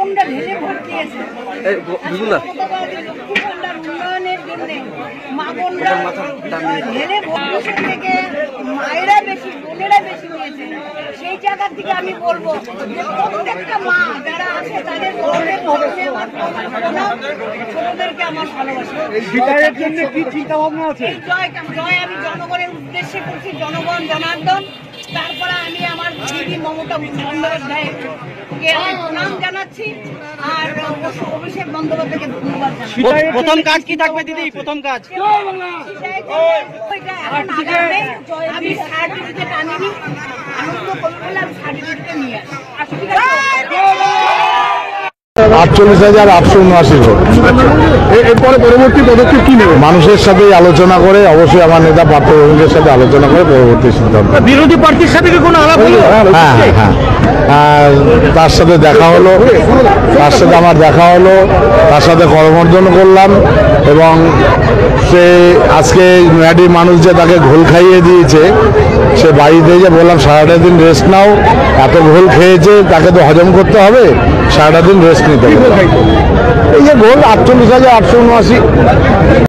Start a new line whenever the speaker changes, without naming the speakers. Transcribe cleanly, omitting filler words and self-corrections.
মাগনটা ঢেলে ভোট দিয়েছে। উন্নয়নের জন্য মাগনরা ঢেলে ভোট থেকে মায়েরা বেশি, বোনেরা বেশি নিয়েছে। সেই জায়গা থেকে আমি বলবো যে প্রত্যেকটা মা যারা আছে তাদের ছোটদেরকে আমার ভালোবাসা।
কি চিন্তা ভাবনা আছে?
জয় আমি জনগণের উদ্দেশ্যে করছি, জনগণ জনার্দন। তারপরে আমি আমার দিদি মমতা বন্দ্যোপাধ্যায়কে আমি প্রণাম জানাচ্ছি আর অভিষেক বন্দ্যোপাধ্যায়কে ধন্যবাদ জানাচ্ছি।
প্রথম কাজ কি থাকবে দিদি? প্রথম কাজ
আমি সার্টিফিকেট আনিনি, আমি তো বললাম সার্টিফিকেট নিয়ে আসি।
48,879 ভোট। এরপরে পরবর্তী পদক্ষেপ কি নেবে? মানুষের সাথে আলোচনা করে, অবশ্যই আমার নেতা পার্থ ভৌমিকের সাথে আলোচনা করে পরবর্তী সিদ্ধান্ত।
বিরোধী পার্টির সাথে কি কোনো আলাপ হলো?
হ্যাঁ হ্যাঁ, তার সাথে দেখা হলো, তার সাথে আমার দেখা হলো, তার সাথে করমর্দন করলাম এবং সে আজকে নয়াডি মানুষ যে তাকে ঘোল খাইয়ে দিয়েছে, সে বাড়িতে যে বললাম সারাটা দিন রেস্ট নাও, এত ঘোল খেয়েছে তাকে তো হজম করতে হবে, সারাটা দিন রেস্ট নিতে হবে। এই যে ঘোল 48,879।